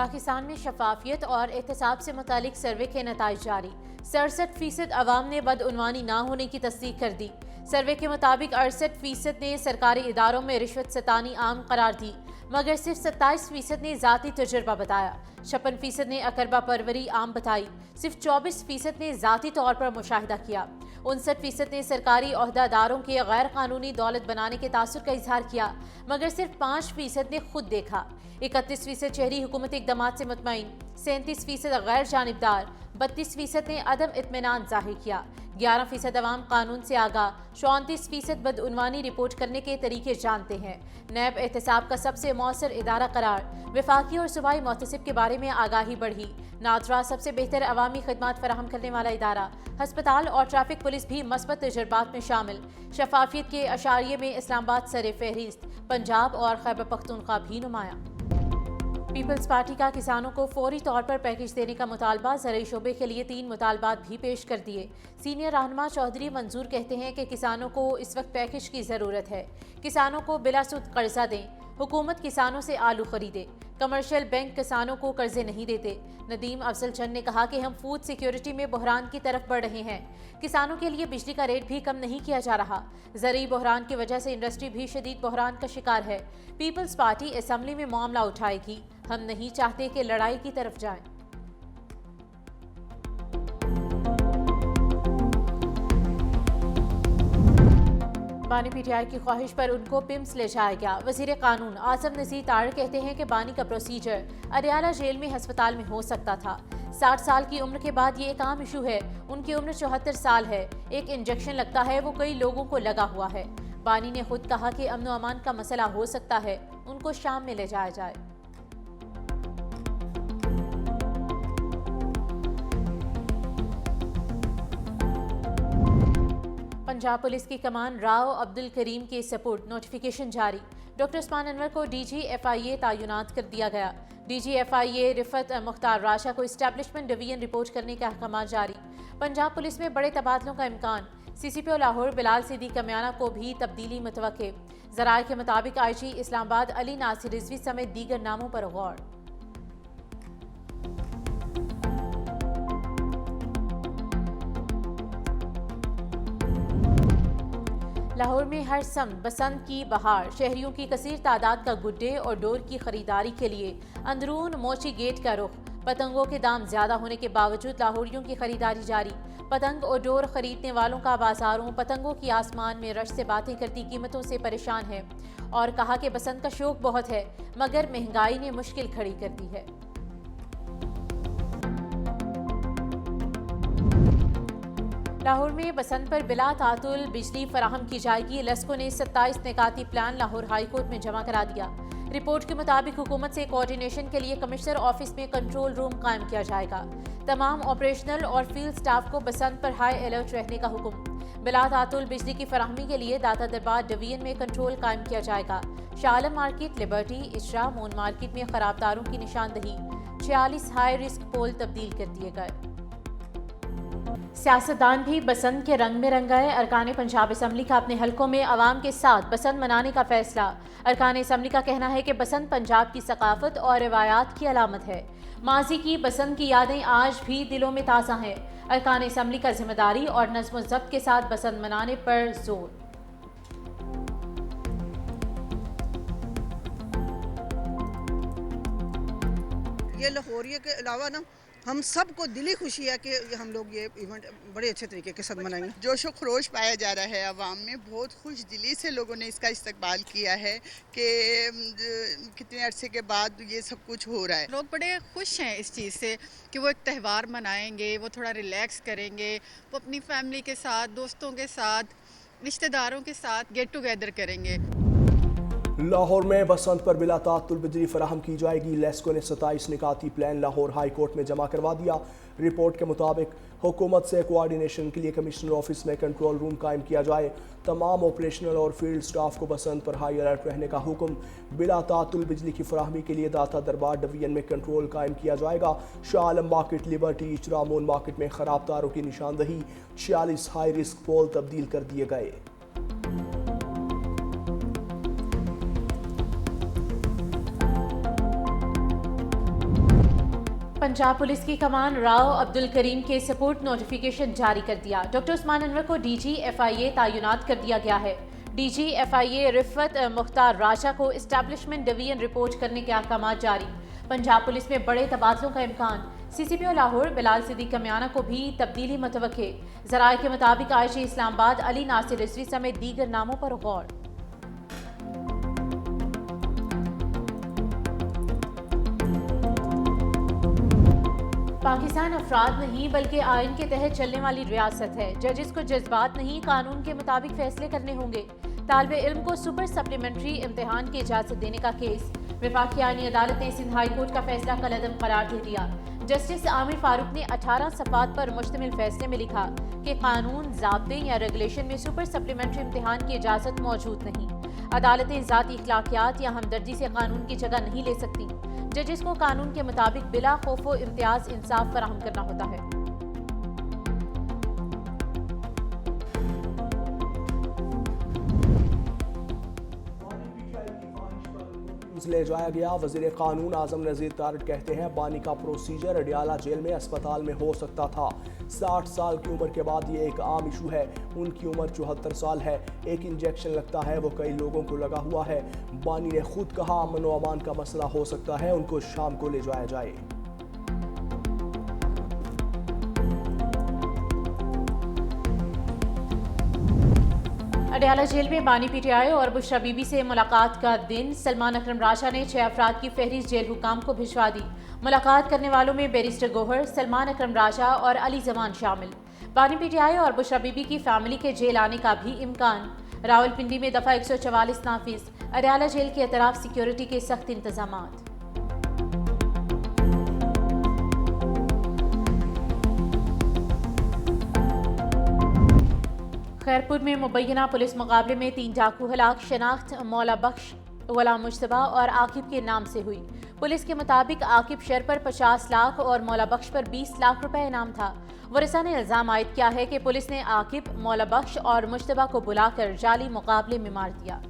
पाकिस्तान में शफाफियत और एहतसाब से मुतालिक सर्वे के नताइज जारी। 67% अवाम ने बदउनवानी ना होने की तस्दीक कर दी। सर्वे के मुताबिक 68% ने सरकारी इदारों में रिश्वत सतानी आम करार दी, मगर सिर्फ 27% ने ज़ाती तजुर्बा बताया। 56% ने अकरबा परवरी आम बताई। सिर्फ 24% ने ज़ाती तौर पर मुशाहिदा किया। 59% ने सरकारी ओहदेदारों के गैर कानूनी दौलत बनाने के तासुर का इजहार किया, मगर सिर्फ 5% ने खुद देखा। 31% शहरी हुकूमती इक़दामात से मुतमईन, 37% गैर जानिबदार, 32% ने अदम इत्मीनान जाहिर किया, 11% अवाम कानून से आगाह, 34% बदउनवानी रिपोर्ट करने के तरीके जानते हैं। नैब एहतसाब का सबसे मौसर इदारा करार। वफाकी और सूबाई मोहतसिब के बारे में आगाही बढ़ी। नादरा सबसे बेहतर अवामी खिदमात फराहम करने वाला इदारा। हस्पताल और ट्रैफिक पुलिस भी मस्बत तजुर्बात में शामिल। शफाफियत के अशारिये में इस्लामाबाद सरे फहरिस्त, पंजाब और खैबर पख्तूनख्वा भी नुमाया। पीपल्स पार्टी का किसानों को फौरी तौर पर पैकेज देने का मुतालबा। ज़राई शोबे के लिए 3 मुतालबात भी पेश कर दिए। सीनियर रहनुमा चौधरी मंजूर कहते हैं कि किसानों को इस वक्त पैकेज की ज़रूरत है। किसानों को बिलासुद कर्जा दें, हुकूमत किसानों से आलू खरीदे, कमर्शियल बैंक किसानों को कर्जे नहीं देते। नदीम अफजल चंद ने कहा कि हम फूड सिक्योरिटी में बहरान की तरफ बढ़ रहे हैं। किसानों के लिए बिजली का रेट भी कम नहीं किया जा रहा। ज़रूरी बहरान की वजह से इंडस्ट्री भी शदीद बहरान का शिकार है। पीपल्स पार्टी असम्बली में मामला उठाएगी। हम नहीं चाहते कि लड़ाई की तरफ जाएं। बानी पीटीआई की ख्वाहिश पर उनको पिम्स ले जाया गया। वजीर कानून आजम नज़ीर तारड़ कहते हैं कि बानी का प्रोसीजर अरियाला जेल में अस्पताल में हो सकता था। 60 साल की उम्र के बाद ये एक आम इशू है। उनकी उम्र 74 साल है। एक इंजेक्शन लगता है, वो कई लोगों को लगा हुआ है। बानी ने खुद कहा कि अमन अमान का मसला हो सकता है, उनको शाम में ले जाया जाए। पंजाब पुलिस की कमान राव अब्दुल करीम के सपोर्ट। नोटिफिकेशन जारी। डॉक्टर उस्मान अनवर को DG FIA तैनात कर दिया गया। DG FIA रिफत मुख्तार राशा को इस्टेब्लिशमेंट डिवीजन रिपोर्ट करने के अहकाम जारी। पंजाब पुलिस में बड़े तबादलों का इम्कान। CCPO लाहौर बिलाल सिद्दीक कमियाना को भी तब्दीली मुतवक्के। ज़राए के मुताबिक IG इस्लामाबाद अली नासिर रिजवी समेत दीगर नामों पर गौर। लाहौर में हर सम बसंत की बहार। शहरियों की कसीर तादाद का गुड्डे और डोर की खरीदारी के लिए अंदरून मोची गेट का रुख। पतंगों के दाम ज्यादा होने के बावजूद लाहौरियों की खरीदारी जारी। पतंग और डोर खरीदने वालों का बाजारों पतंगों की आसमान में रश से बातें करती कीमतों से परेशान है और कहा कि बसंत का शौक बहुत है, मगर महंगाई ने मुश्किल खड़ी कर दी है। लाहौर में बसंत पर बिला तातुल बिजली फराहम की जाएगी। लेस्को ने 27 निकाती प्लान लाहौर हाई कोर्ट में जमा करा दिया। रिपोर्ट के मुताबिक हुकूमत से कोऑर्डिनेशन के लिए कमिश्नर ऑफिस में कंट्रोल रूम कायम किया जाएगा। तमाम ऑपरेशनल और फील्ड स्टाफ को बसंत पर हाई अलर्ट रहने का हुक्म। बिला तातुल बिजली की फराहमी के लिए दाता दरबार डिवीजन में कंट्रोल कायम किया जाएगा। शालम market, liberty, Ishra, moon market में खराबदारों की निशानदही। 46 हाई रिस्क पोल तब्दील कर दिए गए। सियासतदान भी बसंत के रंग में रंग गए। अरकान पंजाब असम्बली का अपने हलकों में अवाम के साथ बसंत मनाने का फैसला। अरकान असम्बली का कहना है कि बसंत पंजाब की सकाफत और रिवायात की अलामत है। माजी की बसंत की यादें आज भी दिलों में ताज़ा हैं। अरकान असम्बली का जिम्मेदारी और नज़्म ज़ब्त के साथ बसंत मनाने पर जोर। ये लाहौरिया के अलावा ना हम सबको दिली खुशी है कि हम लोग ये इवेंट बड़े अच्छे तरीके के साथ मनाएंगे। जोश व खरोश पाया जा रहा है अवाम में। बहुत खुश दिली से लोगों ने इसका इस्तकबाल किया है कि कितने अरसे के बाद ये सब कुछ हो रहा है। लोग बड़े खुश हैं इस चीज़ से कि वो एक त्यौहार मनाएंगे, वो थोड़ा रिलैक्स करेंगे, वो अपनी फैमिली के साथ, दोस्तों के साथ, रिश्तेदारों के साथ गेट टुगेदर करेंगे। लाहौर में बसंत पर बिला तातुल बिजली फराहम की जाएगी। लेस्को ने 27 निकाती प्लान लाहौर हाई कोर्ट में जमा करवा दिया। रिपोर्ट के मुताबिक हुकूमत से कोऑर्डिनेशन के लिए कमिश्नर ऑफिस में कंट्रोल रूम कायम किया जाए। तमाम ऑपरेशनल और फील्ड स्टाफ को बसंत पर हाई अलर्ट रहने का हुक्म। बिला तातुल बिजली की फराहमी के लिए दाता दरबार डिवीजन में कंट्रोल कायम किया जाएगा। Shah Alam market, Liberty, Ichhra, moon market में खराबदारों की निशानदही। 46 हाई रिस्क पोल तब्दील कर दिए गए। पंजाब पुलिस की कमान राव अब्दुल करीम के सपोर्ट नोटिफिकेशन जारी कर दिया। डॉक्टर उस्मान अनवर को डीजी FIA तैनात कर दिया गया है। डीजी FIA रिफत मुख्तार राजा को एस्टैब्लिशमेंट डिवीजन रिपोर्ट करने के अहकाम जारी। पंजाब पुलिस में बड़े तबादलों का इम्कान। CCPO लाहौर बिलाल सिद्दीक कमियाना को भी तब्दीली मुतवक्के। ज़राए के मुताबिक IG इस्लामाबाद अली नासिर रिजवी समेत दीगर नामों पर गौर। पाकिस्तान अफराद नहीं बल्कि आइन के तहत चलने वाली रियासत है। जजेस को जज्बात नहीं, कानून के मुताबिक फैसले करने होंगे। तालिबे इल्म को सुपर सप्लीमेंट्री इम्तिहान की इजाजत देने का केस। वफाकी आईनी अदालत ने सिंध हाई कोर्ट का फैसला कलअदम करार दे दिया। जस्टिस आमिर फारूक ने 18 सफ़ात पर मुश्तमिल फैसले में लिखा कि कानून, ज़ाब्ते या रेगुलेशन में सुपर सप्लीमेंट्री इम्तिहान की इजाज़त मौजूद नहीं। अदालतें ज़ाती इख्लाकियात या हमदर्दी से कानून की जगह नहीं ले सकती। जजेस को कानून के मुताबिक बिला खौफ इम्तियाज इंसाफ फराहम करना होता है। ले जाया गया। वज़ीर कानून आज़म नज़ीर तारड़ कहते हैं बानी का प्रोसीजर अडियाला जेल में अस्पताल में हो सकता था। 60 साल की उम्र के बाद ये एक आम इशू है। उनकी उम्र 74 साल है। एक इंजेक्शन लगता है, वो कई लोगों को लगा हुआ है। बानी ने खुद कहा अमन व अमान का मसला हो सकता है, उनको शाम को ले जाया जाए। अडियाला जेल में बानी PTI और बुशरा बीबी से मुलाकात का दिन। सलमान अकरम राजा ने 6 अफराद की फहरिस्त जेल हुकाम को भिजवा दी। मुलाकात करने वालों में बैरिस्टर गोहर, सलमान अकरम राजा और अली जमान शामिल। बानी PTI और बुशरा बीबी की फैमिली के जेल आने का भी इम्कान। रावलपिंडी में दफा 144 नाफिज। अडियाला जेल के अतराफ सिक्योरिटी के सख्त इंतजामात। खैरपुर में मुबैना पुलिस मुकाबले में 3 डाकू हलाक। शनाख्त मौला बख्श, गुलाम मुश्तबा और आकिब के नाम से हुई। पुलिस के मुताबिक आकिब शर पर 50 लाख और मौला बख्श पर 20 लाख रुपए इनाम था। वरिसा ने इल्जाम आयद किया है कि पुलिस ने आकिब, मौला बख्श और मुश्तबा को बुलाकर जाली मुकाबले में मार दिया।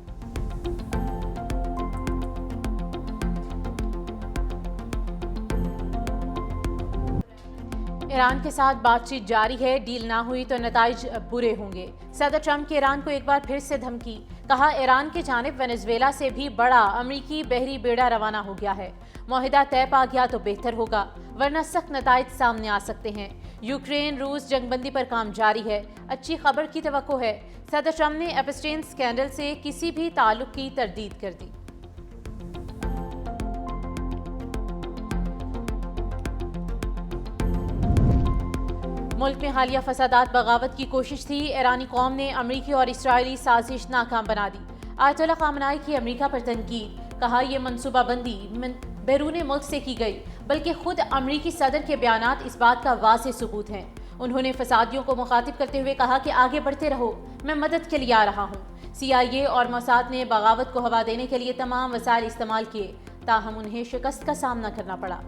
ईरान के साथ बातचीत जारी है। डील ना हुई तो नताइज बुरे होंगे। सदर ट्रंप की ईरान को एक बार फिर से धमकी। कहा ईरान की जानिब वेनेजुएला से भी बड़ा अमरीकी बहरी बेड़ा रवाना हो गया है। मुआहिदा तय पा गया तो बेहतर होगा, वरना सख्त नताइज सामने आ सकते हैं। यूक्रेन रूस जंगबंदी पर काम जारी है। अच्छी खबर की तवक्को है। सदर ट्रंप ने एपस्टीन स्कैंडल से किसी भी ताल्लुक की तरदीद कर दी। मुल्क में हालिया फसादात बगावत की कोशिश थी। ईरानी कौम ने अमरीकी और इसराइली साजिश नाकाम बना दी। आयतुल्लाह खामनाई की अमरीका पर तनकीद। कहा यह मनसूबाबंदी बैरून मुल्क से की गई, बल्कि खुद अमरीकी सदर के बयानात इस बात का वाज़ेह सबूत हैं। उन्होंने फसादियों को मुखातिब करते हुए कहा कि आगे बढ़ते रहो, मैं मदद के लिए आ रहा हूँ। CIA और मोसाद ने बगावत को हवा देने के लिए तमाम वसाइल इस्तेमाल किए, ताहम उन्हें शिकस्त का सामना करना पड़ा।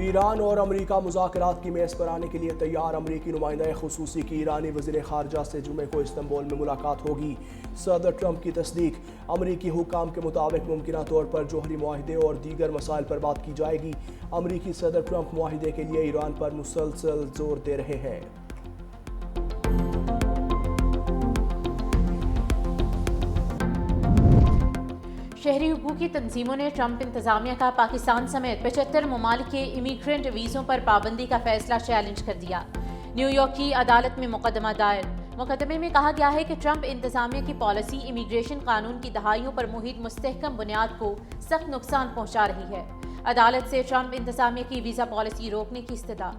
ईरान और अमरीका मुज़ाकरात की मेज़ पर आने के लिए तैयार। अमरीकी नुमाइंदा खुसूसी की ईरानी वज़ीर ख़ारजा से जुमे को इस्तांबुल में मुलाकात होगी। सदर ट्रंप की तस्दीक। अमरीकी हुकाम के मुताबिक मुमकिना तौर पर जोहरी मुआहिदे और दीगर मसाइल पर बात की जाएगी। अमरीकी सदर ट्रंप मुआहिदे के लिए ईरान पर मुसलसल जोर दे रहे हैं। शहरी हुकूक की तंजीमों ने ट्रंप इंतजामिया का पाकिस्तान समेत 75 ममालिक के इमिग्रेंट वीज़ों पर पाबंदी का फैसला चैलेंज कर दिया। न्यूयॉर्क की अदालत में मुकदमा दायर। मुकदमे में कहा गया है कि ट्रंप इंतजामिया की पॉलिसी इमिग्रेशन कानून की दहाइयों पर मुहित मुस्तहकम बुनियाद को सख्त नुकसान पहुंचा रही है। अदालत से ट्रंप इंतजामिया की वीज़ा पॉलिसी रोकने की इस्तदा।